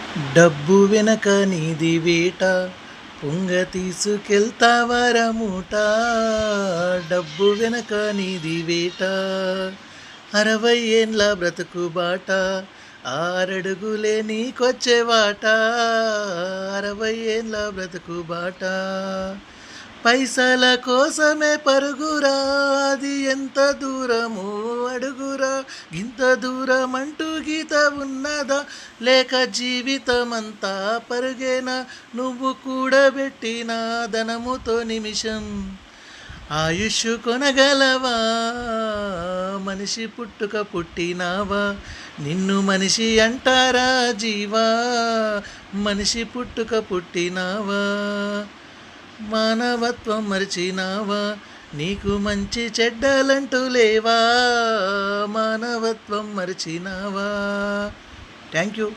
డబ్బు వెనక నీది వేట, పొంగ తీసుకెళ్తావర మూట. డబ్బు వెనక నీది వేట, 60 ఏండ్ల బ్రతుకు బాట, ఆరడుగులే నీకొచ్చే వాట. 60 ఏండ్ల బ్రతుకు బాట, పైసల కోసమే పరుగురా, అది ఎంత దూరము అడుగురా. ఇంత దూరం అంటూ గీత ఉన్నదా, లేక జీవితమంతా పరుగేనా. నువ్వు కూడబెట్టిన ధనముతో నిమిషం ఆయుష్ కొనగలవా. మనిషి పుట్టుక పుట్టినావా, నిన్ను మనిషి అంటారా జీవా. మనిషి పుట్టుక పుట్టినావా, మానవత్వం మరిచినావా. నీకు మంచి చెడ్డలంటూ లేవా, మానవత్వం మరిచినావా. Thank you.